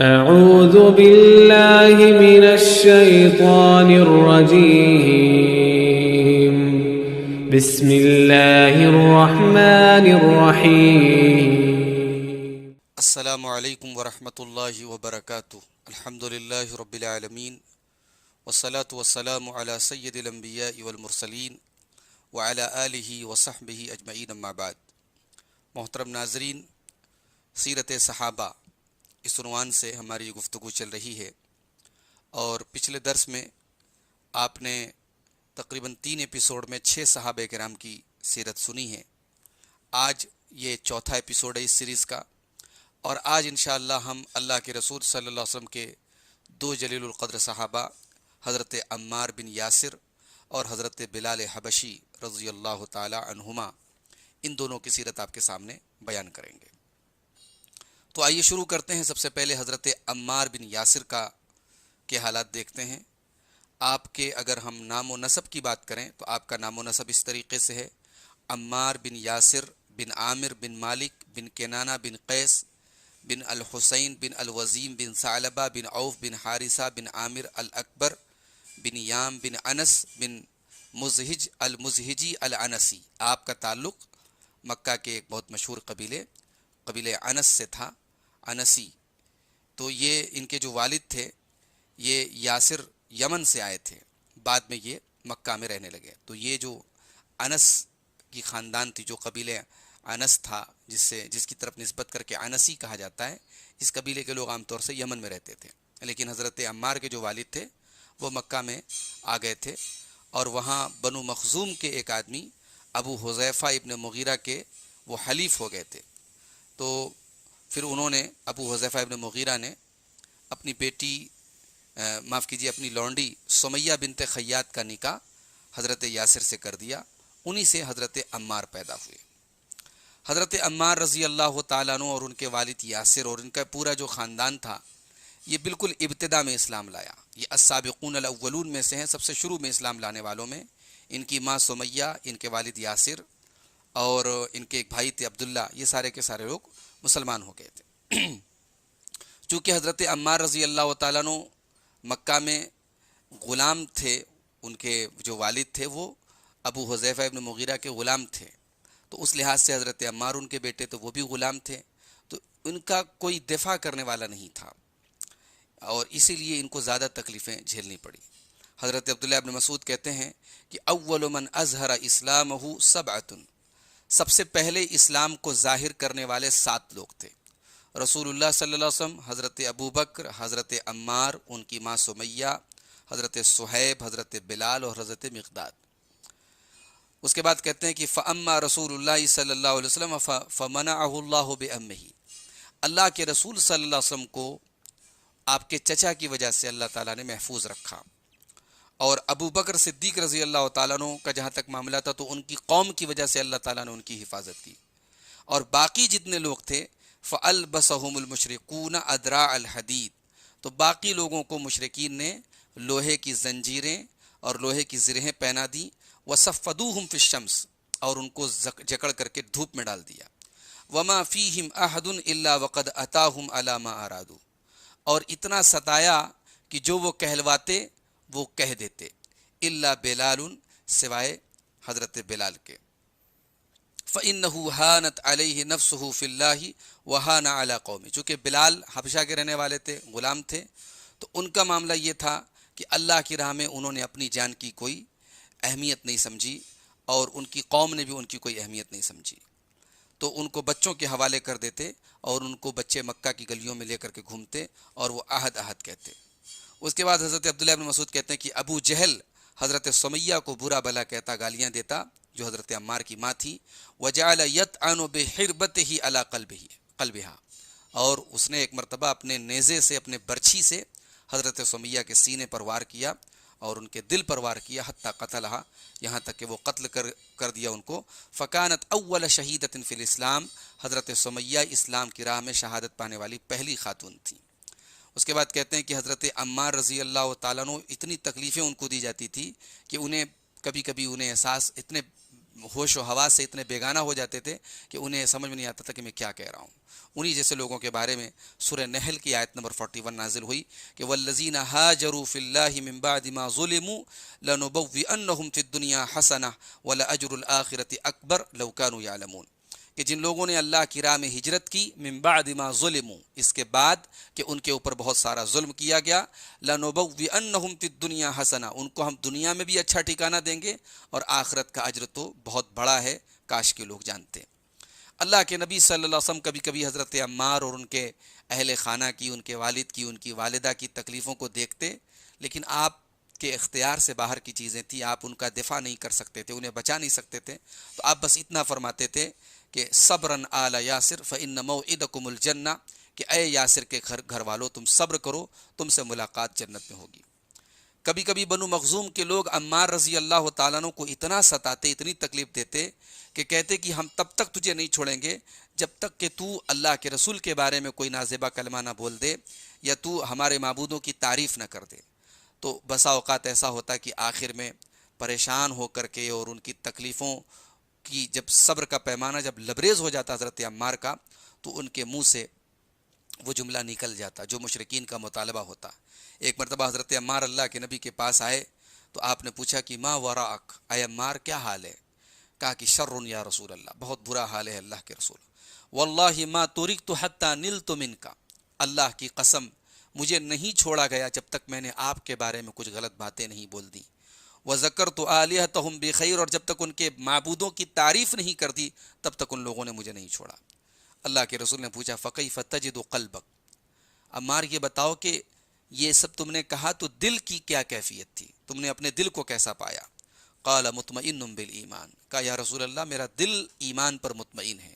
أعوذ بالله من الشيطان الرجيم بسم الله الرحمن الرحيم السلام علیکم ورحمۃ اللہ وبرکاتہ۔ الحمد للہ رب العالمین والصلاة والسلام علی سید الانبیاء والمرسلین وعلی آلہ وصحبہ اجمعین، اما بعد۔ محترم ناظرین، سیرت صحابہ اس عنوان سے ہماری گفتگو چل رہی ہے، اور پچھلے درس میں آپ نے تقریباً 3 ایپیسوڈ میں 6 صحابہ کرام کی سیرت سنی ہے۔ آج یہ چوتھا ایپیسوڈ ہے اس سیریز کا، اور آج انشاءاللہ ہم اللہ کے رسول صلی اللہ علیہ وسلم کے 2 جلیل القدر صحابہ حضرت عمار بن یاسر اور حضرت بلال حبشی رضی اللہ تعالی عنہما، ان دونوں کی سیرت آپ کے سامنے بیان کریں گے۔ تو آئیے شروع کرتے ہیں۔ سب سے پہلے حضرت عمار بن یاسر کے حالات دیکھتے ہیں۔ آپ کے اگر ہم نام و نسب کی بات کریں تو آپ کا نام و نسب اس طریقے سے ہے: عمار بن یاسر بن عامر بن مالک بن کنانہ بن قیس بن الحسین بن الوزیم بن ثعلبہ بن عوف بن حارثہ بن عامر الاکبر بن یام بن انس بن مزہج المزہجی الانسی۔ آپ کا تعلق مکہ کے ایک بہت مشہور قبیلے انس سے تھا، انسی۔ تو یہ ان کے جو والد تھے یہ یاسر یمن سے آئے تھے، بعد میں یہ مکہ میں رہنے لگے۔ تو یہ جو انس کی خاندان تھی، جو قبیلے انس تھا، جس کی طرف نسبت کر کے انسی کہا جاتا ہے، اس قبیلے کے لوگ عام طور سے یمن میں رہتے تھے، لیکن حضرت عمار کے جو والد تھے وہ مکہ میں آ گئے تھے، اور وہاں بنو مخزوم کے ایک آدمی ابو حذیفہ ابن مغیرہ کے وہ حلیف ہو گئے تھے۔ تو پھر انہوں نے، ابو حذیفہ ابن مغیرہ نے اپنی اپنی لونڈی سمیہ بنت خیاط کا نکاح حضرت یاسر سے کر دیا۔ انہی سے حضرت عمار پیدا ہوئے۔ حضرت عمار رضی اللہ تعالیٰ عنہ اور ان کے والد یاسر اور ان کا پورا جو خاندان تھا، یہ بالکل ابتدا میں اسلام لایا۔ یہ السابقون الاولون میں سے ہیں، سب سے شروع میں اسلام لانے والوں میں۔ ان کی ماں سمیہ، ان کے والد یاسر اور ان کے ایک بھائی تھے عبداللہ، یہ سارے کے سارے لوگ مسلمان ہو گئے تھے۔ چونکہ حضرت عمار رضی اللہ تعالیٰ عنہ مکہ میں غلام تھے، ان کے جو والد تھے وہ ابو حذیفہ ابن مغیرہ کے غلام تھے، تو اس لحاظ سے حضرت عمار ان کے بیٹے تو وہ بھی غلام تھے، تو ان کا کوئی دفاع کرنے والا نہیں تھا، اور اسی لیے ان کو زیادہ تکلیفیں جھیلنی پڑی۔ حضرت عبداللہ ابن مسعود کہتے ہیں کہ اول من اظہر اسلامہ سبعۃ، سب سے پہلے اسلام کو ظاہر کرنے والے 7 لوگ تھے: رسول اللہ صلی اللہ علیہ وسلم، حضرت ابو بکر، حضرت عمار، ان کی ماں سمیہ، حضرت صہیب، حضرت بلال اور حضرت مقداد۔ اس کے بعد کہتے ہیں کہ فَأَمَّا رسول اللہ صلی اللہ علیہ وسلم فَمَنَعَهُ اللَّهُ بِأَمِّهِ، اللہ کے رسول صلی اللہ علیہ وسلم کو آپ کے چچا کی وجہ سے اللہ تعالیٰ نے محفوظ رکھا، اور ابو بکر صدیق رضی اللہ تعالیٰ عنہ کا جہاں تک معاملہ تھا تو ان کی قوم کی وجہ سے اللہ تعالیٰ نے ان کی حفاظت کی، اور باقی جتنے لوگ تھے فَأَلْبَسَهُمُ الْمُشْرِكُونَ أَدْرَاعَ الْحَدِيدِ، تو باقی لوگوں کو مشرکین نے لوہے کی زنجیریں اور لوہے کی زرہیں پہنا دی، وَصَفَّدُوهُمْ فِي الشَّمْسِ، اور ان کو جکڑ کر کے دھوپ میں ڈال دیا، وَمَا فِيهِمْ أَحَدٌ إِلَّا وَقَدْ أَتَاهُمْ عَلَى مَا أَرَادُوا، اور اتنا ستایا کہ جو وہ کہلواتے وہ کہہ دیتے، إِلَّا بِلَالٌ، سوائے حضرت بلال کے، فَإِنَّهُ هَانَتْ عَلَيْهِ نَفْسُهُ فِي اللَّهِ وَهَانَ عَلَى قَوْمِهِ، چونکہ بلال حبشہ کے رہنے والے تھے، غلام تھے، تو ان کا معاملہ یہ تھا کہ اللہ کی راہ میں انہوں نے اپنی جان کی کوئی اہمیت نہیں سمجھی، اور ان کی قوم نے بھی ان کی کوئی اہمیت نہیں سمجھی، تو ان کو بچوں کے حوالے کر دیتے، اور ان کو بچے مکہ کی گلیوں میں لے کر کے گھومتے اور وہ عہد کہتے۔ اس کے بعد حضرت عبداللہ ابن مسعود کہتے ہیں کہ ابو جہل حضرت سمیہ کو برا بھلا کہتا، گالیاں دیتا، جو حضرت عمار کی ماں تھی، وَجَعَلَ يَطْعَنُ بِحِرْبَتِهِ عَلَى قَلْبِهَا، اور اس نے ایک مرتبہ اپنے نیزے سے، اپنے برچھی سے حضرت سمیہ کے سینے پر وار کیا اور ان کے دل پر وار کیا، حتیٰ قتلہا، یہاں تک کہ وہ قتل کر دیا ان کو۔ فَكَانَتْ أَوَّلَ شَهِيدَةٍ فِي الْإِسْلَامِ، حضرت سمیہ اسلام کی راہ میں شہادت پانے والی پہلی خاتون تھی۔ اس کے بعد کہتے ہیں کہ حضرت عمار رضی اللہ تعالیٰ عنہ اتنی تکلیفیں ان کو دی جاتی تھی کہ کبھی کبھی انہیں احساس اتنے ہوش و حواس سے اتنے بیگانہ ہو جاتے تھے کہ انہیں سمجھ میں نہیں آتا تھا کہ میں کیا کہہ رہا ہوں۔ انہی جیسے لوگوں کے بارے میں سورہ نحل کی آیت نمبر 41 نازل ہوئی کہ والذین ہاجروا فی اللہ من بعد ما ظلموا لنبوئنہم فی الدنیا حسنہ ولأجر الآخرۃ اکبر لو کانوا یعلمون، کہ جن لوگوں نے اللہ کی راہ میں ہجرت کی من بعد ما ظلموا، اس کے بعد کہ ان کے اوپر بہت سارا ظلم کیا گیا، لنبوئنہم فی الدنیا حسنہ، ان کو ہم دنیا میں بھی اچھا ٹھکانہ دیں گے اور آخرت کا اجر تو بہت بڑا ہے، کاش کے لوگ جانتے۔ اللہ کے نبی صلی اللہ علیہ وسلم کبھی کبھی حضرت عمار اور ان کے اہل خانہ کی، ان کے والد کی، ان کی والدہ کی تکلیفوں کو دیکھتے، لیکن آپ کے اختیار سے باہر کی چیزیں تھیں، آپ ان کا دفاع نہیں کر سکتے تھے، انہیں بچا نہیں سکتے تھے، تو آپ بس اتنا فرماتے تھے کہ صبراً آل یاسر فإن موعدکم الجنہ، کہ اے یاسر کے گھر والوں تم صبر کرو، تم سے ملاقات جنت میں ہوگی۔ کبھی کبھی بنو مخزوم کے لوگ عمار رضی اللہ تعالیٰ عنہ کو اتنا ستاتے، اتنی تکلیف دیتے کہ کہتے کہ ہم تب تک تجھے نہیں چھوڑیں گے جب تک کہ تو اللہ کے رسول کے بارے میں کوئی نازیبہ کلمہ نہ بول دے یا تو ہمارے معبودوں کی تعریف نہ کر دے۔ تو بسا اوقات ایسا ہوتا کہ آخر میں پریشان ہو کر کے اور ان کی تکلیفوں کی جب صبر کا پیمانہ جب لبریز ہو جاتا حضرت عمار کا، تو ان کے منہ سے وہ جملہ نکل جاتا جو مشرکین کا مطالبہ ہوتا۔ ایک مرتبہ حضرت عمار اللہ کے نبی کے پاس آئے تو آپ نے پوچھا کہ ما وراءک، اے عمار کیا حال ہے؟ کہا کہ شر یا رسول اللہ، بہت برا حال ہے اللہ کے رسول، واللہ ما ترکت حتی نلت منک، اللہ کی قسم مجھے نہیں چھوڑا گیا جب تک میں نے آپ کے بارے میں کچھ غلط باتیں نہیں بول دی، وذکرت آلہتہم بخیر، اور جب تک ان کے معبودوں کی تعریف نہیں کر دی تب تک ان لوگوں نے مجھے نہیں چھوڑا۔ اللہ کے رسول نے پوچھا فکیف تجد قلبک، عمار یہ بتاؤ کہ یہ سب تم نے کہا تو دل کی کیا کیفیت تھی، تم نے اپنے دل کو کیسا پایا؟ قال مطمئن بالایمان، کہا یا رسول اللہ میرا دل ایمان پر مطمئن ہے،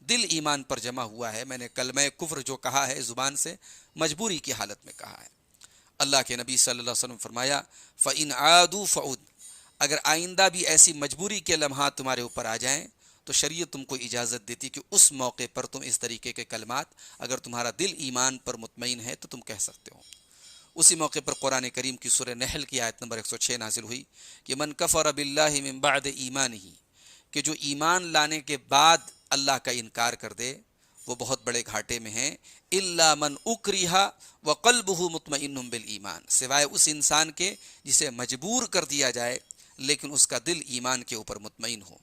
دل ایمان پر جمع ہوا ہے، میں نے کلمہ کفر جو کہا ہے زبان سے مجبوری کی حالت میں کہا ہے۔ اللہ کے نبی صلی اللہ علیہ وسلم فرمایا فَإِنْ عَادُوا فَعُدْ، اگر آئندہ بھی ایسی مجبوری کے لمحات تمہارے اوپر آ جائیں تو شریعت تم کو اجازت دیتی کہ اس موقع پر تم اس طریقے کے کلمات، اگر تمہارا دل ایمان پر مطمئن ہے تو تم کہہ سکتے ہو۔ اسی موقع پر قرآن کریم کی سورہ نحل کی آیت نمبر 106 نازل ہوئی کہ من کفر باللہ من بعد ایمانہ، کہ جو ایمان لانے کے بعد اللہ کا انکار کر دے وہ بہت بڑے گھاٹے میں ہیں، الا من اکرہ وقلبہ مطمئن بالایمان، سوائے اس انسان کے جسے مجبور کر دیا جائے لیکن اس کا دل ایمان کے اوپر مطمئن ہو۔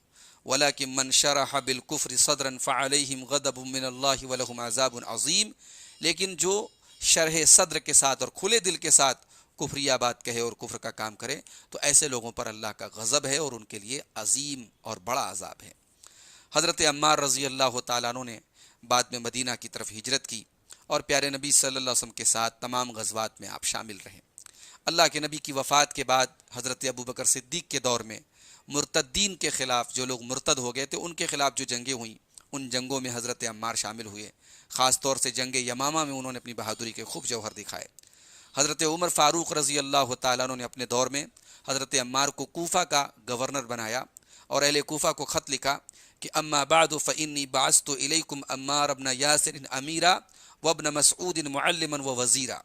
ولکن من شرح بالکفر صدرا فعلیہم غضب من اللہ ولہم عذاب عظیم، لیکن جو شرح صدر کے ساتھ اور کھلے دل کے ساتھ کفریہ بات کہے اور کفر کا کام کرے تو ایسے لوگوں پر اللہ کا غضب ہے اور ان کے لیے عظیم اور بڑا عذاب ہے۔ حضرت عمار رضی اللہ تعالیٰ عنہ نے بعد میں مدینہ کی طرف ہجرت کی اور پیارے نبی صلی اللہ علیہ وسلم کے ساتھ تمام غزوات میں آپ شامل رہے۔ اللہ کے نبی کی وفات کے بعد حضرت ابوبکر صدیق کے دور میں مرتدین کے خلاف، جو لوگ مرتد ہو گئے تھے ان کے خلاف جو جنگیں ہوئیں، ان جنگوں میں حضرت عمار شامل ہوئے، خاص طور سے جنگ یمامہ میں انہوں نے اپنی بہادری کے خوب جوہر دکھائے۔ حضرت عمر فاروق رضی اللہ تعالیٰ عنہ نے اپنے دور میں حضرت عمار کو کوفہ کا گورنر بنایا اور اہل کوفہ کو خط لکھا کہ اما بعد فإنی بعثت الیکم عمار بن یاسر امیرا وابن مسعود معلما ووزیرا،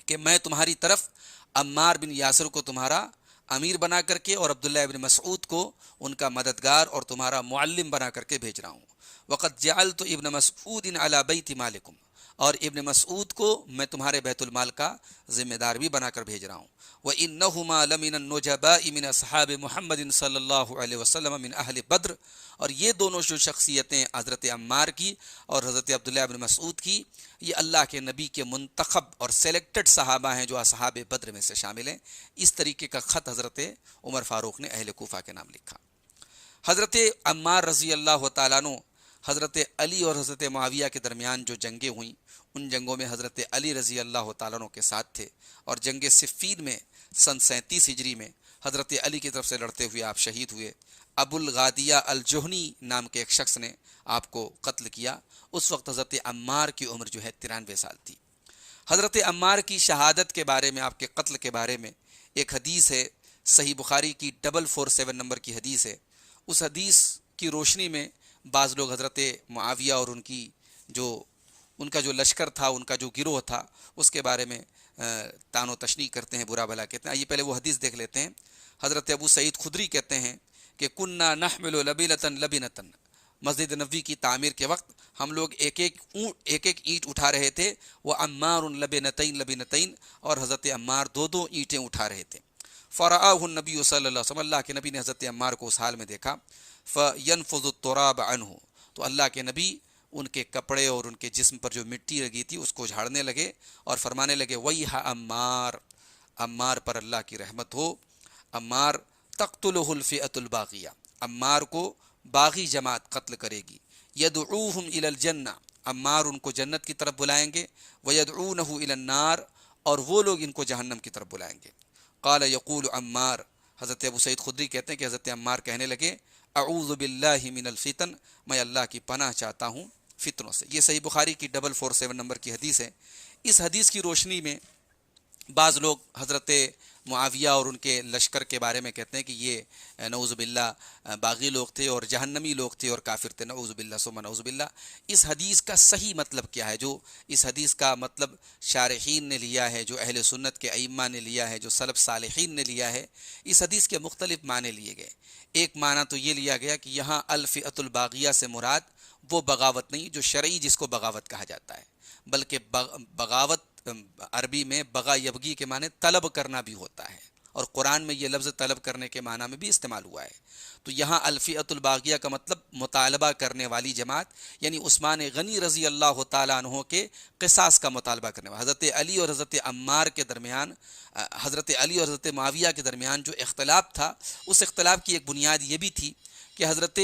کہ میں تمہاری طرف عمار بن یاسر کو تمہارا امیر بنا کر کے اور عبداللہ ابن مسعود کو ان کا مددگار اور تمہارا معلم بنا کر کے بھیج رہا ہوں۔ وقد جعلت ابن مسعود علی بیت مالکم، اور ابن مسعود کو میں تمہارے بیت المال کا ذمہ دار بھی بنا کر بھیج رہا ہوں۔ وَإِنَّهُمَا لَمِنَ النُّجَبَاءِ مِنْ أَصْحَابِ مُحَمَّدٍ صلی اللہ علیہ وسلم من اہل بدر، اور یہ دونوں جو شخصیتیں حضرت عمار کی اور حضرت عبداللہ ابن مسعود کی، یہ اللہ کے نبی کے منتخب اور سلیکٹڈ صحابہ ہیں جو اصحاب بدر میں سے شامل ہیں۔ اس طریقے کا خط حضرت عمر فاروق نے اہل کوفہ کے نام لکھا۔ حضرت عمار رضی اللہ تعالیٰ عنہ حضرت علی اور حضرت معاویہ کے درمیان جو جنگیں ہوئیں ان جنگوں میں حضرت علی رضی اللہ تعالیٰ عنہ کے ساتھ تھے، اور جنگ صفین میں سن 37 ہجری میں حضرت علی کی طرف سے لڑتے ہوئے آپ شہید ہوئے۔ ابو الغادیہ الجہنی نام کے ایک شخص نے آپ کو قتل کیا۔ اس وقت حضرت عمار کی عمر جو ہے 93 سال تھی۔ حضرت عمار کی شہادت کے بارے میں، آپ کے قتل کے بارے میں ایک حدیث ہے، صحیح بخاری کی 447 نمبر کی حدیث ہے۔ اس حدیث کی روشنی میں بعض لوگ حضرت معاویہ اور ان کا جو لشکر تھا، ان کا جو گروہ تھا، اس کے بارے میں تان و تشنیع کرتے ہیں، برا بھلا کہتے ہیں۔ آئیے پہلے وہ حدیث دیکھ لیتے ہیں۔ حضرت ابو سعید خدری کہتے ہیں کہ کننا نحمل لبنتن لبنتن، مسجد نبوی کی تعمیر کے وقت ہم لوگ ایک ایک اینٹ اٹھا رہے تھے، وہ عمار لبنتین لبنتین، اور حضرت عمار دو دو اینٹیں اٹھا رہے تھے۔ فرآہ النبی صلی اللہ علیہ وسلم، اللہ کے نبی نے حضرت عمار کو اس حال میں دیکھا، فینفض التراب عنہ، تو اللہ کے نبی ان کے کپڑے اور ان کے جسم پر جو مٹی لگی تھی اس کو جھاڑنے لگے اور فرمانے لگے ویح عمار، عمار پر اللہ کی رحمت ہو، عمار تقتلہ الفئۃ الباغیہ، عمار کو باغی جماعت قتل کرے گی، یدعوہم الی الجنہ، عمار ان کو جنت کی طرف بلائیں گے، ویدعونہ الی النار، اور وہ لوگ ان کو جہنم کی طرف بلائیں گے۔ قال یقول عمار، حضرت ابو سعید خدری کہتے ہیں کہ حضرت عمار کہنے لگے اعوذ باللہ من الفتن، میں اللہ کی پناہ چاہتا ہوں فتنوں سے۔ یہ صحیح بخاری کی 447 نمبر کی حدیث ہے۔ اس حدیث کی روشنی میں بعض لوگ حضرت معاویہ اور ان کے لشکر کے بارے میں کہتے ہیں کہ یہ نعوذ باللہ باغی لوگ تھے اور جہنمی لوگ تھے اور کافر تھے، نعوذ باللہ ثم نعوذ باللہ۔ اس حدیث کا صحیح مطلب کیا ہے؟ جو اس حدیث کا مطلب شارحین نے لیا ہے، جو اہل سنت کے ائمہ نے لیا ہے، جو سلف صالحین نے لیا ہے، اس حدیث کے مختلف معنی لیے گئے۔ ایک معنی تو یہ لیا گیا کہ یہاں الفئۃ الباغیہ سے مراد وہ بغاوت نہیں جو شرعی جس کو بغاوت کہا جاتا ہے، بلکہ بغاوت عربی میں بغا یبغی کے معنی طلب کرنا بھی ہوتا ہے، اور قرآن میں یہ لفظ طلب کرنے کے معنی میں بھی استعمال ہوا ہے۔ تو یہاں الفئۃ الباغیہ کا مطلب مطالبہ کرنے والی جماعت، یعنی عثمان غنی رضی اللہ تعالیٰ عنہ کے قصاص کا مطالبہ کرنے والا۔ حضرت علی اور حضرت عمار کے درمیان، حضرت علی اور حضرت معاویہ کے درمیان جو اختلاف تھا، اس اختلاف کی ایک بنیاد یہ بھی تھی کہ حضرت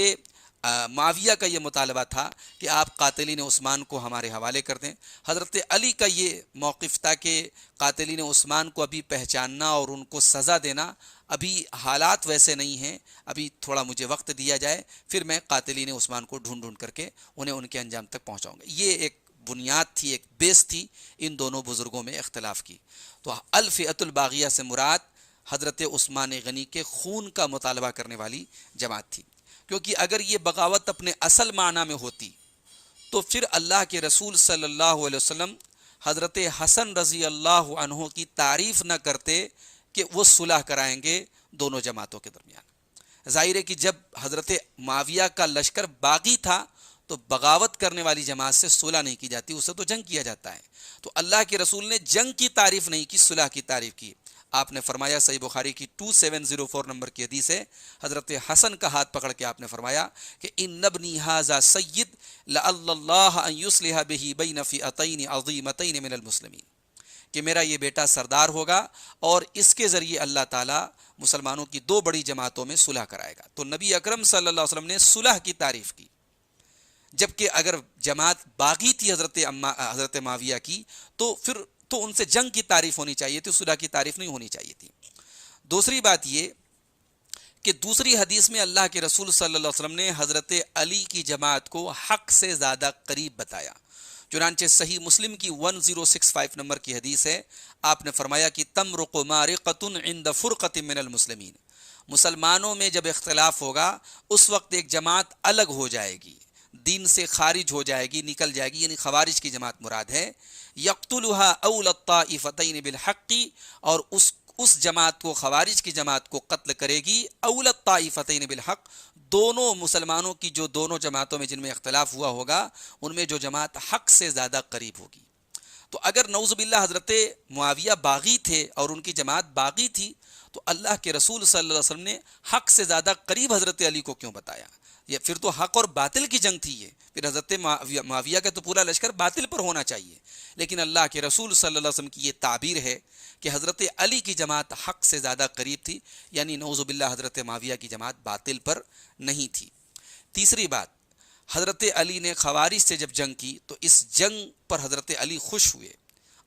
معاویہ کا یہ مطالبہ تھا کہ آپ قاتلین عثمان کو ہمارے حوالے کر دیں۔ حضرت علی کا یہ موقف تھا کہ قاتلین عثمان کو ابھی پہچاننا اور ان کو سزا دینا، ابھی حالات ویسے نہیں ہیں، ابھی تھوڑا مجھے وقت دیا جائے، پھر میں قاتلین عثمان کو ڈھونڈ ڈھونڈ کر کے انہیں ان کے انجام تک پہنچاؤں گا۔ یہ ایک بنیاد تھی، ایک بیس تھی ان دونوں بزرگوں میں اختلاف کی۔ تو الفئۃ الباغیہ سے مراد حضرت عثمان غنی کے خون کا مطالبہ کرنے والی جماعت تھی، کیونکہ اگر یہ بغاوت اپنے اصل معنی میں ہوتی تو پھر اللہ کے رسول صلی اللہ علیہ وسلم حضرت حسن رضی اللہ عنہ کی تعریف نہ کرتے کہ وہ صلح کرائیں گے دونوں جماعتوں کے درمیان۔ ظاہر ہے کہ جب حضرت معاویہ کا لشکر باغی تھا تو بغاوت کرنے والی جماعت سے صلح نہیں کی جاتی، اسے تو جنگ کیا جاتا ہے۔ تو اللہ کے رسول نے جنگ کی تعریف نہیں کی، صلح کی تعریف کی۔ آپ نے فرمایا، صحیح بخاری کی 2704 نمبر کی حدیث ہے، حضرت حسن کا ہاتھ پکڑ کے آپ نے فرمایا کہ ان ابنی ھذا سید لعل اللہ ان یصلح بہ بین فئتین عظیمتین من المسلمین، کہ میرا یہ بیٹا سردار ہوگا اور اس کے ذریعے اللہ تعالیٰ مسلمانوں کی دو بڑی جماعتوں میں صلح کرائے گا۔ تو نبی اکرم صلی اللہ علیہ وسلم نے صلح کی تعریف کی، جبکہ اگر جماعت باغی تھی حضرت معاویہ کی تو پھر تو ان سے جنگ کی تعریف ہونی چاہیے تھی، صلح کی تعریف نہیں ہونی چاہیے تھی۔ دوسری بات یہ کہ دوسری حدیث میں اللہ کے رسول صلی اللہ علیہ وسلم نے حضرت علی کی جماعت کو حق سے زیادہ قریب بتایا۔ چنانچہ صحیح مسلم کی 1065 نمبر کی حدیث ہے، آپ نے فرمایا کہ تمرق مارقۃ عند فرقۃ من المسلمین، مسلمانوں میں جب اختلاف ہوگا اس وقت ایک جماعت الگ ہو جائے گی، دین سے خارج ہو جائے گی، نکل جائے گی، یعنی خوارج کی جماعت مراد ہے۔ یقتلها اول الطائفتین بالحق، اور اس جماعت کو، خوارج کی جماعت کو قتل کرے گی اول الطائفتین بالحق، دونوں مسلمانوں کی جو دونوں جماعتوں میں جن میں اختلاف ہوا ہوگا ان میں جو جماعت حق سے زیادہ قریب ہوگی۔ تو اگر نعوذ باللہ حضرت معاویہ باغی تھے اور ان کی جماعت باغی تھی تو اللہ کے رسول صلی اللہ علیہ وسلم نے حق سے زیادہ قریب حضرت علی کو کیوں بتایا؟ یہ پھر تو حق اور باطل کی جنگ تھی، یہ پھر حضرت معاویہ کا تو پورا لشکر باطل پر ہونا چاہیے، لیکن اللہ کے رسول صلی اللہ علیہ وسلم کی یہ تعبیر ہے کہ حضرت علی کی جماعت حق سے زیادہ قریب تھی، یعنی نعوذ باللہ حضرت معاویہ کی جماعت باطل پر نہیں تھی۔ تیسری بات، حضرت علی نے خوارج سے جب جنگ کی تو اس جنگ پر حضرت علی خوش ہوئے،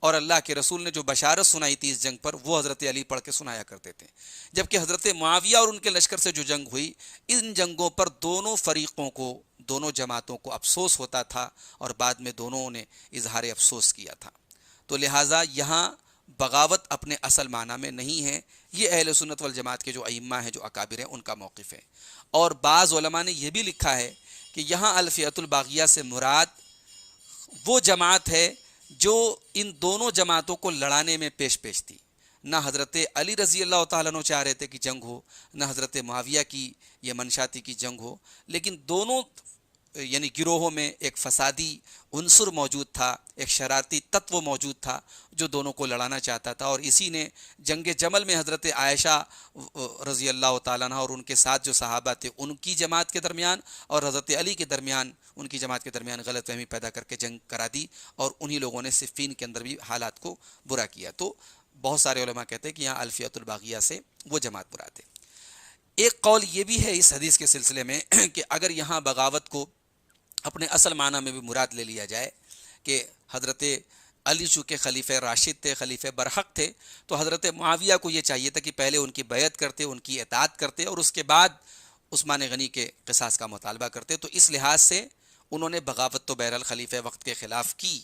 اور اللہ کے رسول نے جو بشارت سنائی تھی اس جنگ پر وہ حضرت علی پڑھ کے سنایا کرتے تھے، جبکہ حضرت معاویہ اور ان کے لشکر سے جو جنگ ہوئی، ان جنگوں پر دونوں فریقوں کو، دونوں جماعتوں کو افسوس ہوتا تھا اور بعد میں دونوں نے اظہار افسوس کیا تھا۔ تو لہٰذا یہاں بغاوت اپنے اصل معنی میں نہیں ہے، یہ اہل سنت والجماعت کے جو ائمہ ہیں، جو اکابر ہیں، ان کا موقف ہے۔ اور بعض علماء نے یہ بھی لکھا ہے کہ یہاں الفئۃ الباغیہ سے مراد وہ جماعت ہے جو ان دونوں جماعتوں کو لڑانے میں پیش تھی، نہ حضرت علی رضی اللہ تعالیٰ عنہ چاہ رہے تھے کہ جنگ ہو، نہ حضرت معاویہ کی یہ منشا تھی کہ جنگ ہو، لیکن دونوں یعنی گروہوں میں ایک فسادی عنصر موجود تھا، ایک شرارتی تتو موجود تھا جو دونوں کو لڑانا چاہتا تھا، اور اسی نے جنگ جمل میں حضرت عائشہ رضی اللہ تعالیٰ عنہ اور ان کے ساتھ جو صحابہ تھے ان کی جماعت کے درمیان اور حضرت علی کے درمیان، ان کی جماعت کے درمیان غلط فہمی پیدا کر کے جنگ کرا دی، اور انہی لوگوں نے صفین کے اندر بھی حالات کو برا کیا۔ تو بہت سارے علماء کہتے ہیں کہ یہاں الفیۃ الباغیہ سے وہ جماعت مراد ہے۔ ایک قول یہ بھی ہے اس حدیث کے سلسلے میں کہ اگر یہاں بغاوت کو اپنے اصل معنی میں بھی مراد لے لیا جائے کہ حضرت علی چونکہ خلیفہ راشد تھے، خلیفہ برحق تھے، تو حضرت معاویہ کو یہ چاہیے تھا کہ پہلے ان کی بیعت کرتے، ان کی اطاعت کرتے، اور اس کے بعد عثمان غنی کے قصاص کا مطالبہ کرتے۔ تو اس لحاظ سے انہوں نے بغاوت تو بہرحال خلیفہ وقت کے خلاف کی،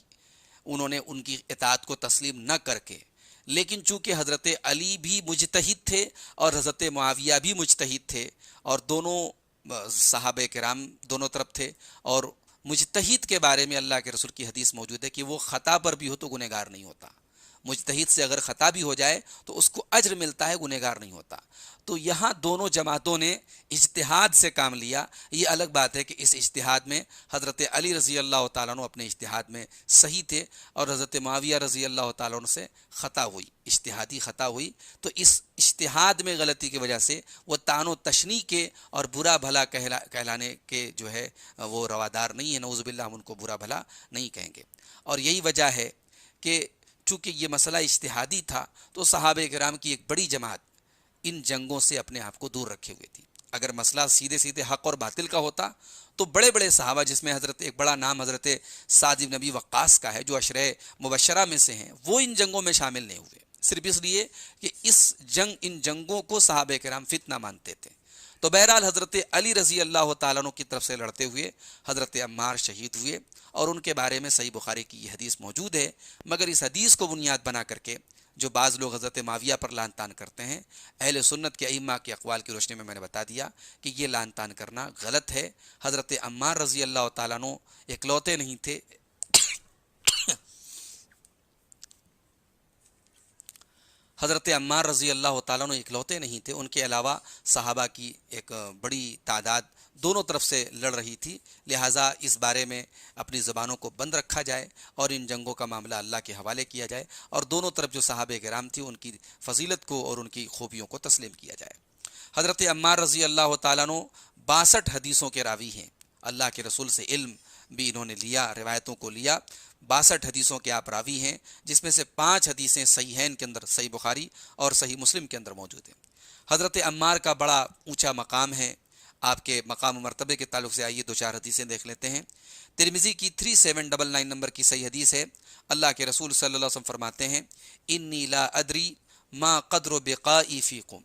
انہوں نے ان کی اطاعت کو تسلیم نہ کر کے، لیکن چونکہ حضرت علی بھی مجتہد تھے اور حضرت معاویہ بھی مجتہد تھے، اور دونوں صحابہ کرام دونوں طرف تھے، اور مجتہد کے بارے میں اللہ کے رسول کی حدیث موجود ہے کہ وہ خطا پر بھی ہو تو گنہگار نہیں ہوتا، مجتہد سے اگر خطا بھی ہو جائے تو اس کو اجر ملتا ہے، گنہگار نہیں ہوتا۔ تو یہاں دونوں جماعتوں نے اجتہاد سے کام لیا۔ یہ الگ بات ہے کہ اس اجتہاد میں حضرت علی رضی اللہ تعالیٰ عنہ اپنے اجتہاد میں صحیح تھے اور حضرت معاویہ رضی اللہ تعالیٰ عنہ سے خطا ہوئی، اجتہادی خطا ہوئی۔ تو اس اجتہاد میں غلطی کی وجہ سے وہ طعن و تشنیع کے اور برا بھلا کہلانے کے جو ہے وہ روادار نہیں ہے، نعوذ باللہ ہم ان کو برا بھلا نہیں کہیں گے۔ اور یہی وجہ ہے کہ چونکہ یہ مسئلہ اجتہادی تھا تو صحابہ کرام کی ایک بڑی جماعت ان جنگوں سے اپنے آپ کو دور رکھے ہوئے تھی۔ اگر مسئلہ سیدھے سیدھے حق اور باطل کا ہوتا تو بڑے بڑے صحابہ، جس میں حضرت ایک بڑا نام حضرت سعد بن ابی وقاص کا ہے جو عشرہ مبشرہ میں سے ہیں، وہ ان جنگوں میں شامل نہیں ہوئے، صرف اس لیے کہ ان جنگوں کو صحابہ کرام فتنہ مانتے تھے۔ تو بہرحال حضرت علی رضی اللہ تعالیٰ عنہ کی طرف سے لڑتے ہوئے حضرت عمار شہید ہوئے، اور ان کے بارے میں صحیح بخاری کی یہ حدیث موجود ہے۔ مگر اس حدیث کو بنیاد بنا کر کے جو بعض لوگ حضرت معاویہ پر لعن طعن کرتے ہیں، اہل سنت کے ائمہ کے اقوال کی روشنی میں نے بتا دیا کہ یہ لعن طعن کرنا غلط ہے۔ حضرت عمار رضی اللہ تعالیٰ عنہ اکلوتے نہیں تھے حضرت عمار رضی اللہ تعالیٰ عنہ اکلوتے نہیں تھے، ان کے علاوہ صحابہ کی ایک بڑی تعداد دونوں طرف سے لڑ رہی تھی، لہٰذا اس بارے میں اپنی زبانوں کو بند رکھا جائے اور ان جنگوں کا معاملہ اللہ کے حوالے کیا جائے، اور دونوں طرف جو صحابہ کرام تھی ان کی فضیلت کو اور ان کی خوبیوں کو تسلیم کیا جائے۔ حضرت عمار رضی اللہ تعالیٰ عنہ 62 حدیثوں کے راوی ہیں، اللہ کے رسول سے علم بھی انہوں نے لیا، روایتوں کو لیا۔ 62 حدیثوں کے آپ راوی ہیں، جس میں سے 5 حدیثیں صحیحین کے اندر، صحیح بخاری اور صحیح مسلم کے اندر موجود ہیں۔ حضرت عمار کا بڑا اونچا مقام ہے، آپ کے مقام و مرتبے کے تعلق سے آئیے 2-4 حدیثیں دیکھ لیتے ہیں۔ ترمذی کی 3799 نمبر کی صحیح حدیث ہے، اللہ کے رسول صلی اللہ علیہ وسلم فرماتے ہیں، انی لا ادری ما قدر بقائی فیکم،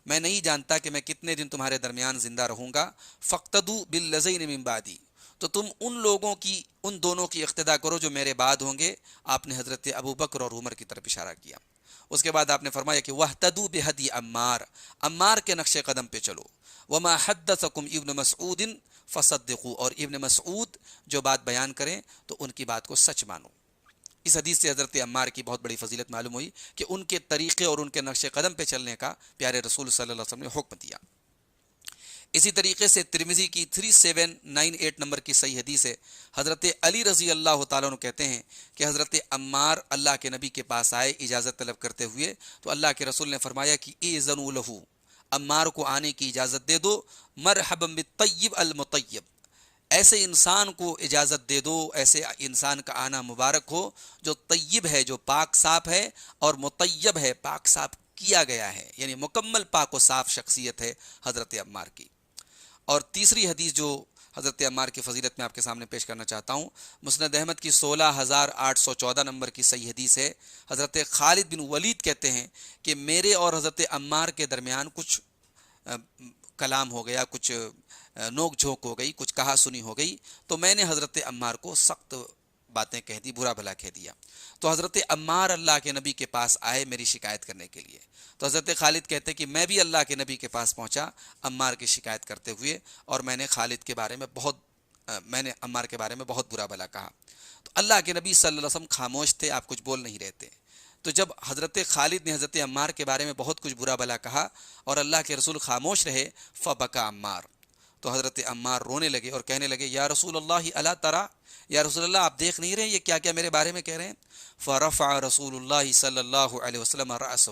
میں نہیں جانتا کہ میں کتنے دن تمہارے درمیان زندہ رہوں گا، فاقتدوا باللذین من بعدی، تو تم ان لوگوں کی، ان دونوں کی اقتدا کرو جو میرے بعد ہوں گے۔ آپ نے حضرت ابو بکر اور عمر کی طرف اشارہ کیا۔ اس کے بعد آپ نے فرمایا کہ وَاهْتَدُوا بِهَدْيِ عمار کے نقش قدم پہ چلو، وَمَا حَدَّثَكُمْ ابن مسعود فَصَدِّقُوا، اور ابن مسعود جو بات بیان کریں تو ان کی بات کو سچ مانو۔ اس حدیث سے حضرت عمار کی بہت بڑی فضیلت معلوم ہوئی کہ ان کے طریقے اور ان کے نقش قدم پہ چلنے کا پیارے رسول صلی اللہ علیہ وسلم نے حکم دیا۔ اسی طریقے سے ترمذی کی 3798 نمبر کی صحیح حدیث ہے، حضرت علی رضی اللہ تعالیٰ عنہ کہتے ہیں کہ حضرت عمار اللہ کے نبی کے پاس آئے اجازت طلب کرتے ہوئے، تو اللہ کے رسول نے فرمایا کہ اذنوا لہ، عمار کو آنے کی اجازت دے دو، مرحبا بالطیب المطیب، ایسے انسان کو اجازت دے دو، ایسے انسان کا آنا مبارک ہو جو طیب ہے، جو پاک صاف ہے، اور مطیب ہے، پاک صاف کیا گیا ہے، یعنی مکمل پاک و صاف شخصیت ہے حضرت عمار کی۔ اور تیسری حدیث جو حضرت عمار کی فضیلت میں آپ کے سامنے پیش کرنا چاہتا ہوں، مسند احمد کی 16814 نمبر کی صحیح حدیث ہے، حضرت خالد بن ولید کہتے ہیں کہ میرے اور حضرت عمار کے درمیان کچھ کلام ہو گیا، کچھ نوک جھونک ہو گئی، کچھ کہا سنی ہو گئی، تو میں نے حضرت عمار کو سخت باتیں کہہ دی، برا بھلا کہہ دیا۔ تو حضرت عمار اللہ کے نبی کے پاس آئے میری شکایت کرنے کے لیے، تو حضرت خالد کہتے ہیں کہ میں بھی اللہ کے نبی کے پاس پہنچا عمار کی شکایت کرتے ہوئے، اور میں نے عمار کے بارے میں بہت برا بھلا کہا۔ تو اللہ کے نبی صلی اللہ علیہ وسلم خاموش تھے، آپ کچھ بول نہیں رہے تھے۔ تو جب حضرت خالد نے حضرت عمار کے بارے میں بہت کچھ برا بھلا کہا اور اللہ کے رسول خاموش رہے، فبکا عمار، تو حضرت عمار رونے لگے اور کہنے لگے یا رسول اللہ الا ترى، یا رسول اللہ آپ دیکھ نہیں رہے یہ کیا کیا میرے بارے میں کہہ رہے ہیں؟ فرفع رسول اللہ صلی اللہ علیہ وسلم رأسہ،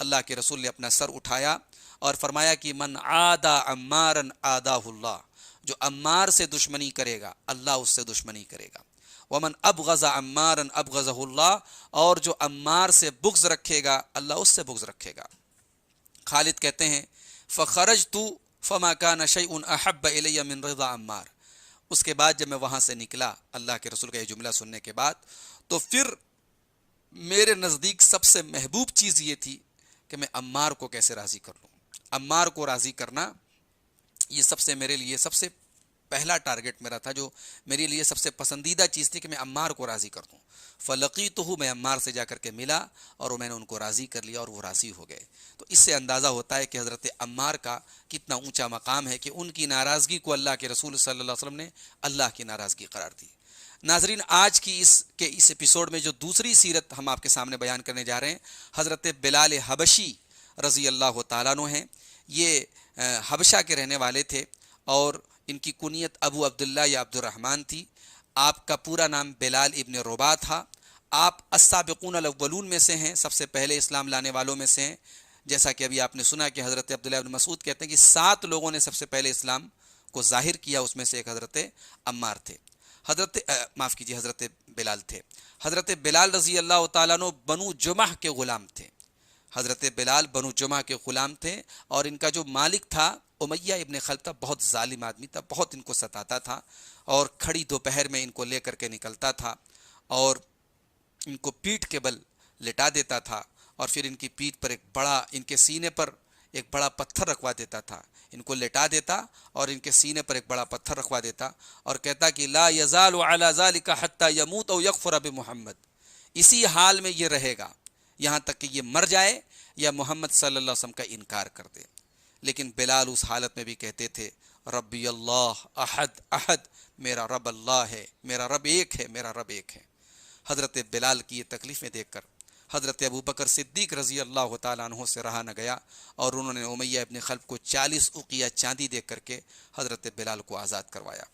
اللہ کے رسول نے اپنا سر اٹھایا اور فرمایا کہ من عادى عمارا عاداه اللہ، جو عمار سے دشمنی کرے گا اللہ اس سے دشمنی کرے گا، ومن ابغض عمارا ابغضه اللہ، اور جو عمار سے بغض رکھے گا اللہ اس سے بغض رکھے گا۔ خالد کہتے ہیں فخرجت فما كان شيء احب الي من رضا عمار، اس کے بعد جب میں وہاں سے نکلا اللہ کے رسول کا یہ جملہ سننے کے بعد، تو پھر میرے نزدیک سب سے محبوب چیز یہ تھی کہ میں عمار کو کیسے راضی کر لوں۔ عمار کو راضی کرنا یہ سب سے میرے لیے سب سے پہلا ٹارگٹ میرا تھا، جو میرے لیے سب سے پسندیدہ چیز تھی کہ میں عمار کو راضی کر دوں۔ فلقیتہ، میں عمار سے جا کر کے ملا اور میں نے ان کو راضی کر لیا اور وہ راضی ہو گئے۔ تو اس سے اندازہ ہوتا ہے کہ حضرت عمار کا کتنا اونچا مقام ہے کہ ان کی ناراضگی کو اللہ کے رسول صلی اللہ علیہ وسلم نے اللہ کی ناراضگی قرار دی۔ ناظرین، آج کی اس ایپیسوڈ میں جو دوسری سیرت ہم آپ کے سامنے بیان کرنے جا رہے ہیں، حضرت بلال حبشی رضی اللہ تعالیٰ عنہ ہیں۔ یہ حبشہ کے رہنے والے تھے اور ان کی کنیت ابو عبداللہ یا عبد الرحمن تھی۔ آپ کا پورا نام بلال ابن رباح تھا۔ آپ السابقون الاولون میں سے ہیں، سب سے پہلے اسلام لانے والوں میں سے ہیں۔ جیسا کہ ابھی آپ نے سنا کہ حضرت عبداللہ بن مسعود کہتے ہیں کہ 7 لوگوں نے سب سے پہلے اسلام کو ظاہر کیا، اس میں سے ایک حضرت عمار تھے، حضرت بلال تھے۔ حضرت بلال رضی اللہ تعالیٰ عنہ بنو جمح کے غلام تھے۔ حضرت بلال بنو جمح کے غلام تھے اور ان کا جو مالک تھا امیہ ابن خلف تھا، بہت ظالم آدمی تھا، بہت ان کو ستاتا تھا اور کھڑی دوپہر میں ان کو لے کر کے نکلتا تھا اور ان کو پیٹھ کے بل لٹا دیتا تھا اور پھر ان کی پیٹھ پر ان کے سینے پر ایک بڑا پتھر رکھوا دیتا تھا۔ ان کو لٹا دیتا اور ان کے سینے پر ایک بڑا پتھر رکھوا دیتا اور کہتا کہ لا یزال علی ذلک حتی یموت او یکفر بمحمد، اسی حال میں یہ رہے گا یہاں تک کہ یہ مر جائے یا محمد صلی اللہ علیہ وسلم کا انکار کر دے۔ لیکن بلال اس حالت میں بھی کہتے تھے ربی اللہ احد احد، میرا رب اللہ ہے، میرا رب ایک ہے، میرا رب ایک ہے۔ حضرت بلال کی یہ تکلیفیں دیکھ کر حضرت ابوبکر صدیق رضی اللہ تعالیٰ عنہ سے رہا نہ گیا اور انہوں نے امیہ ابن خلف کو 40 اقیہ چاندی دے کر کے حضرت بلال کو آزاد کروایا۔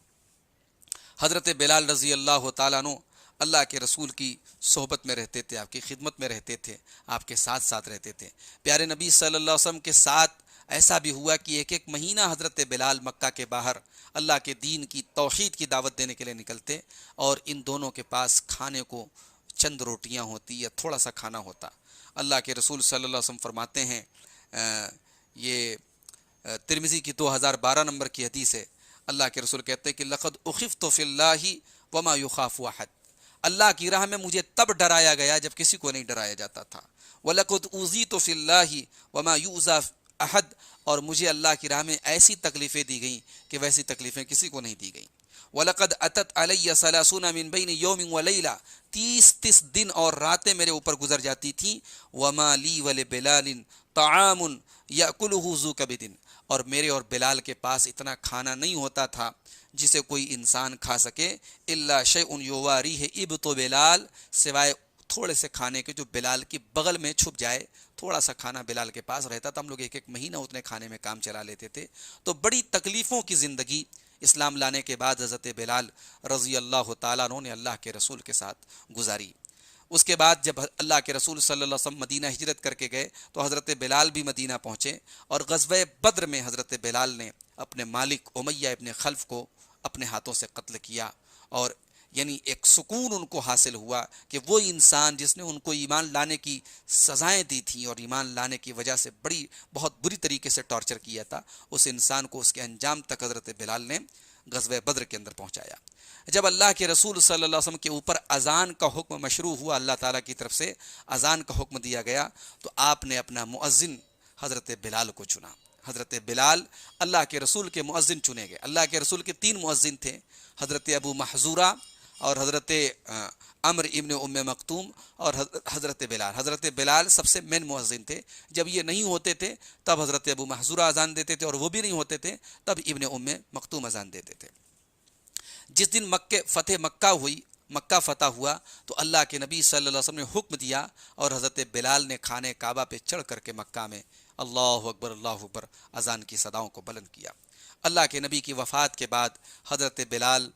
حضرت بلال رضی اللہ تعالیٰ عنہ اللہ کے رسول کی صحبت میں رہتے تھے، آپ کی خدمت میں رہتے تھے، آپ کے ساتھ ساتھ رہتے تھے۔ پیارے نبی صلی اللہ علیہ وسلم کے ساتھ ایسا بھی ہوا کہ ایک مہینہ حضرت بلال مکہ کے باہر اللہ کے دین کی توحید کی دعوت دینے کے لیے نکلتے اور ان دونوں کے پاس کھانے کو چند روٹیاں ہوتی یا تھوڑا سا کھانا ہوتا۔ اللہ کے رسول صلی اللہ علیہ وسلم فرماتے ہیں، یہ ترمذی کی 2012 نمبر کی حدیث ہے، اللہ کے رسول کہتے ہیں کہ لقد اخفت فی اللہ وما یخاف احد، اللہ کی راہ میں مجھے تب ڈرایا گیا جب کسی کو نہیں ڈرایا جاتا تھا۔ وَلَقَدْ أُوذِيتُ فِي اللَّهِ وَمَا يُؤْذَى أَحَدٌ، اور مجھے اللہ کی راہ میں ایسی تکلیفیں دی گئیں کہ ویسی تکلیفیں کسی کو نہیں دی گئیں۔ وَلَقَدْ أَتَتْ عَلَيَّ 30 مِن بَيْنِ يَوْمٍ وَلَيْلَةٍ، 30 دن اور راتیں میرے اوپر گزر جاتی تھیں۔ وَمَا لِي وَلِبِلَالٍ طَعَامٌ يَأْكُلُهُ ذُو كَبِدٍ، اور میرے اور بلال کے پاس اتنا کھانا نہیں ہوتا تھا جسے کوئی انسان کھا سکے، الا شیء یواریہ ابط بلال، سوائے تھوڑے سے کھانے کے جو بلال کی بغل میں چھپ جائے، تھوڑا سا کھانا بلال کے پاس رہتا تھا، ہم لوگ ایک مہینہ اتنے کھانے میں کام چلا لیتے تھے۔ تو بڑی تکلیفوں کی زندگی اسلام لانے کے بعد حضرت بلال رضی اللہ تعالیٰ عنہ نے اللہ کے رسول کے ساتھ گزاری۔ اس کے بعد جب اللہ کے رسول صلی اللہ علیہ وسلم مدینہ ہجرت کر کے گئے تو حضرت بلال بھی مدینہ پہنچے اور غزوہ بدر میں حضرت بلال نے اپنے مالک امیہ ابن خلف کو اپنے ہاتھوں سے قتل کیا، اور یعنی ایک سکون ان کو حاصل ہوا کہ وہ انسان جس نے ان کو ایمان لانے کی سزائیں دی تھیں اور ایمان لانے کی وجہ سے بہت بری طریقے سے ٹارچر کیا تھا، اس انسان کو اس کے انجام تک حضرت بلال نے غزوہ بدر کے اندر پہنچایا۔ جب اللہ کے رسول صلی اللہ علیہ وسلم کے اوپر اذان کا حکم مشروع ہوا، اللہ تعالیٰ کی طرف سے اذان کا حکم دیا گیا، تو آپ نے اپنا مؤذن حضرت بلال کو چنا۔ حضرت بلال اللہ کے رسول کے مؤذن چنے گئے۔ اللہ کے رسول کے 3 مؤذن تھے، حضرت ابو محذورہ اور حضرت عمر ابن ام مکتوم اور حضرت بلال۔ حضرت بلال سب سے مین مؤذن تھے۔ جب یہ نہیں ہوتے تھے تب حضرت ابو محذورہ اذان دیتے تھے، اور وہ بھی نہیں ہوتے تھے تب ابن ام مکتوم اذان دیتے تھے۔ جس دن فتح مکہ ہوئی، مکہ فتح ہوا تو اللہ کے نبی صلی اللہ علیہ وسلم نے حکم دیا اور حضرت بلال نے خانہ کعبہ پہ چڑھ کر کے مکہ میں اللہ اکبر اذان کی صداؤں کو بلند کیا۔ اللہ کے نبی کی وفات کے بعد حضرت بلال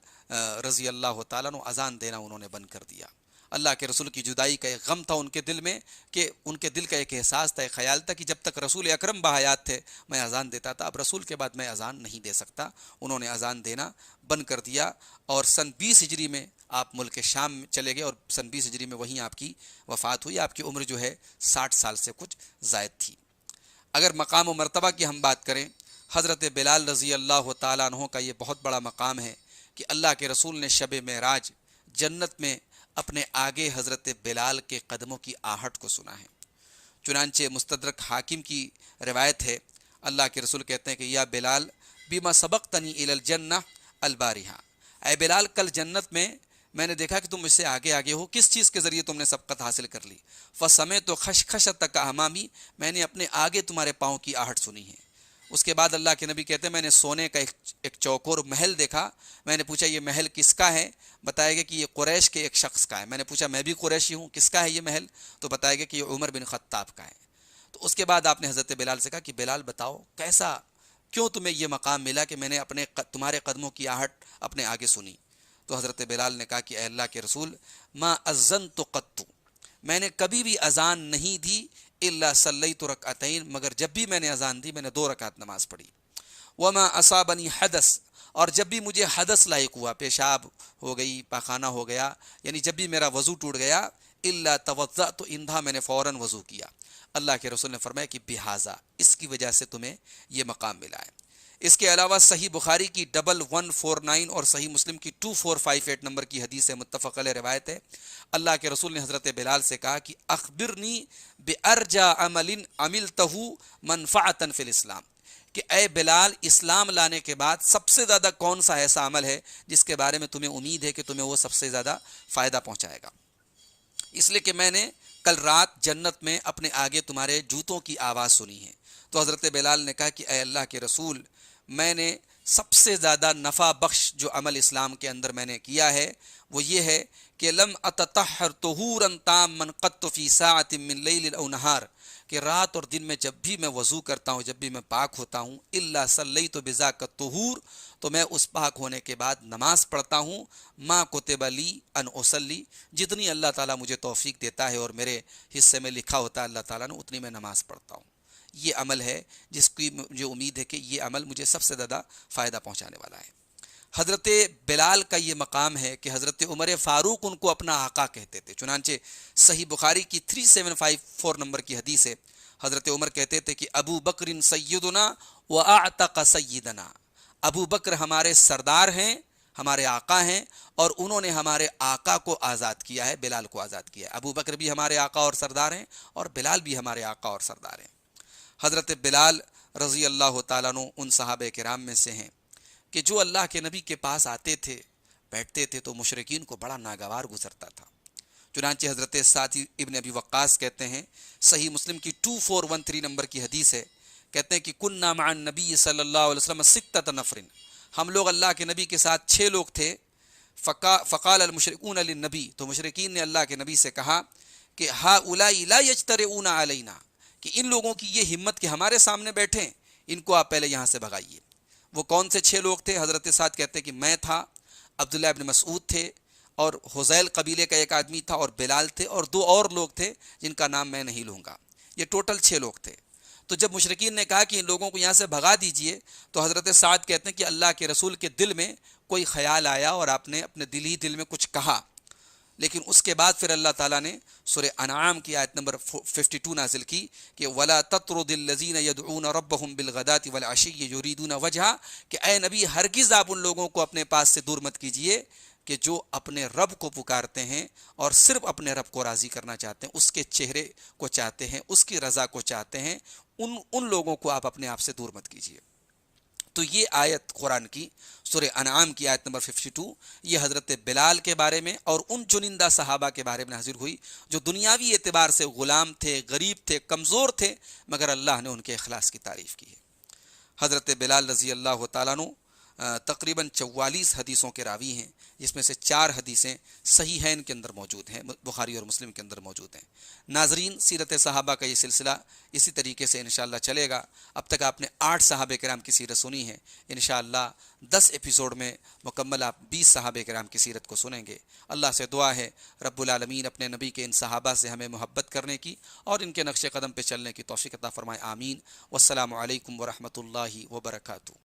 رضی اللہ تعالیٰ عنہ اذان دینا انہوں نے بند کر دیا۔ اللہ کے رسول کی جدائی کا ایک غم تھا ان کے دل میں، کہ ان کے دل کا ایک احساس تھا، ایک خیال تھا کہ جب تک رسول اکرم بحیات تھے میں اذان دیتا تھا، اب رسول کے بعد میں اذان نہیں دے سکتا۔ انہوں نے اذان دینا بند کر دیا اور سن 20 ہجری میں آپ ملک شام چلے گئے اور سن 20 ہجری میں وہیں آپ کی وفات ہوئی۔ آپ کی عمر جو ہے 60 سال سے کچھ زائد تھی۔ اگر مقام و مرتبہ کی ہم بات کریں، حضرت بلال رضی اللہ تعالیٰ عنہ کا یہ بہت بڑا مقام ہے کہ اللہ کے رسول نے شب معراج جنت میں اپنے آگے حضرت بلال کے قدموں کی آہٹ کو سنا ہے۔ چنانچہ مستدرک حاکم کی روایت ہے، اللہ کے رسول کہتے ہیں کہ یا بلال بما سبقتنی الی الجنہ البارحہ، اے بلال کل جنت میں نے دیکھا کہ تم مجھ سے آگے آگے ہو، کس چیز کے ذریعے تم نے سبقت حاصل کر لی؟ فسمعت خشخشۃ امامی، میں نے اپنے آگے تمہارے پاؤں کی آہٹ سنی ہے۔ اس کے بعد اللہ کے نبی کہتے ہیں میں نے سونے کا ایک چوکور محل دیکھا، میں نے پوچھا یہ محل کس کا ہے؟ بتایا گیا کہ یہ قریش کے ایک شخص کا ہے۔ میں نے پوچھا میں بھی قریشی ہوں، کس کا ہے یہ محل؟ تو بتایا گیا کہ یہ عمر بن خطاب کا ہے۔ تو اس کے بعد آپ نے حضرت بلال سے کہا کہ بلال بتاؤ کیسا، کیوں تمہیں یہ مقام ملا کہ میں نے تمہارے قدموں کی آہٹ اپنے آگے سنی؟ تو حضرت بلال نے کہا کہ اے اللہ کے رسول ما اذنت قط، میں نے کبھی بھی اذان نہیں دی الا صلیت رکعتین، مگر جب بھی میں نے اذان دی میں نے 2 رکعت نماز پڑھی۔ وما اصابنی حدث، اور جب بھی مجھے حدث لاحق ہوا، پیشاب ہو گئی، پاخانہ ہو گیا، یعنی جب بھی میرا وضو ٹوٹ گیا، الا توضأت اندھا، میں نے فوراً وضو کیا۔ اللہ کے رسول نے فرمایا کہ بہذا، اس کی وجہ سے تمہیں یہ مقام ملا ہے۔ اس کے علاوہ صحیح بخاری کی 1149 اور صحیح مسلم کی 2458 نمبر کی حدیث متفق علیہ روایت ہے، اللہ کے رسول نے حضرت بلال سے کہا کہ اخبرنی بارجا عمل عملتہ منفعتا فی الاسلام، کہ اے بلال اسلام لانے کے بعد سب سے زیادہ کون سا ایسا عمل ہے جس کے بارے میں تمہیں امید ہے کہ تمہیں وہ سب سے زیادہ فائدہ پہنچائے گا؟ اس لیے کہ میں نے کل رات جنت میں اپنے آگے تمہارے جوتوں کی آواز سنی ہے۔ تو حضرت بلال نے کہا کہ اے اللہ کے رسول، میں نے سب سے زیادہ نفع بخش جو عمل اسلام کے اندر میں نے کیا ہے وہ یہ ہے کہ لم اتطہر طہورا تاما قط فی ساعۃ من لیل او نہار، کہ رات اور دن میں جب بھی میں وضو کرتا ہوں، جب بھی میں پاک ہوتا ہوں، الا صلیت بذاک الطہور، تو میں اس پاک ہونے کے بعد نماز پڑھتا ہوں، ما کتب لی ان اصلی، جتنی اللہ تعالیٰ مجھے توفیق دیتا ہے اور میرے حصے میں لکھا ہوتا ہے اللہ تعالیٰ نے، اتنی میں نماز پڑھتا ہوں۔ یہ عمل ہے جس کی مجھے امید ہے کہ یہ عمل مجھے سب سے زیادہ فائدہ پہنچانے والا ہے۔ حضرت بلال کا یہ مقام ہے کہ حضرت عمر فاروق ان کو اپنا آقا کہتے تھے۔ چنانچہ صحیح بخاری کی 3754 نمبر کی حدیث ہے، حضرت عمر کہتے تھے کہ ابو بکر سیدنا واعتق سیدنا، ابو بکر ہمارے سردار ہیں، ہمارے آقا ہیں، اور انہوں نے ہمارے آقا کو آزاد کیا ہے، بلال کو آزاد کیا ہے۔ ابو بکر بھی ہمارے آقا اور سردار ہیں اور بلال بھی ہمارے آقا اور سردار ہیں۔ حضرت بلال رضی اللہ تعالیٰ عنہ ان صحابہ کرام میں سے ہیں کہ جو اللہ کے نبی کے پاس آتے تھے، بیٹھتے تھے تو مشرکین کو بڑا ناگوار گزرتا تھا۔ چنانچہ حضرت سعد ابن ابی وقاص کہتے ہیں، صحیح مسلم کی 2413 نمبر کی حدیث ہے، کہتے ہیں کہ کننا مع النبی صلی اللہ علیہ وسلم 6 نفر، ہم لوگ اللہ کے نبی کے ساتھ 6 لوگ تھے۔ فقال المشرکون للنبی، تو مشرکین نے اللہ کے نبی سے کہا کہ ہؤلاء لا یجترئون علینا، کہ ان لوگوں کی یہ ہمت کہ ہمارے سامنے بیٹھیں، ان کو آپ پہلے یہاں سے بھگائیے۔ وہ کون سے 6 لوگ تھے؟ حضرت سعد کہتے ہیں کہ میں تھا، عبداللہ ابن مسعود تھے، اور حذیل قبیلے کا ایک آدمی تھا، اور بلال تھے، اور 2 اور لوگ تھے جن کا نام میں نہیں لوں گا۔ یہ ٹوٹل 6 لوگ تھے۔ تو جب مشرکین نے کہا کہ ان لوگوں کو یہاں سے بھگا دیجئے، تو حضرت سعد کہتے ہیں کہ اللہ کے رسول کے دل میں کوئی خیال آیا اور آپ نے اپنے دل میں کچھ کہا، لیکن اس کے بعد پھر اللہ تعالیٰ نے سورہ انعام کی آیت نمبر 52 نازل کی کہ وَلَا تَطْرُدِ الَّذِينَ يَدْعُونَ رَبَّهُمْ بِالْغَدَاةِ وَالْعَشِيِّ يُرِيدُونَ وَجْهَهُ، کہ اے نبی ہرگز آپ ان لوگوں کو اپنے پاس سے دور مت کیجئے کہ جو اپنے رب کو پکارتے ہیں اور صرف اپنے رب کو راضی کرنا چاہتے ہیں، اس کے چہرے کو چاہتے ہیں، اس کی رضا کو چاہتے ہیں، ان لوگوں کو آپ اپنے آپ سے دور مت کیجئے۔ تو یہ آیت قرآن کی سورہ انعام کی آیت نمبر 52 یہ حضرت بلال کے بارے میں اور ان چنندہ صحابہ کے بارے میں نازل ہوئی جو دنیاوی اعتبار سے غلام تھے، غریب تھے، کمزور تھے، مگر اللہ نے ان کے اخلاص کی تعریف کی ہے۔ حضرت بلال رضی اللہ تعالیٰ عنہ تقریباً 44 حدیثوں کے راوی ہیں، جس میں سے 4 حدیثیں صحیحین کے اندر موجود ہیں، بخاری اور مسلم کے اندر موجود ہیں۔ ناظرین، سیرت صحابہ کا یہ سلسلہ اسی طریقے سے انشاءاللہ چلے گا۔ اب تک آپ نے 8 صحابہ کرام کی سیرت سنی ہے، انشاءاللہ 10 ایپیسوڈ میں مکمل آپ 20 صحابہ کرام کی سیرت کو سنیں گے۔ اللہ سے دعا ہے رب العالمین اپنے نبی کے ان صحابہ سے ہمیں محبت کرنے کی اور ان کے نقش قدم پہ چلنے کی توفیق عطا فرمائے، آمین۔ والسلام علیکم ورحمۃ اللہ وبرکاتہ۔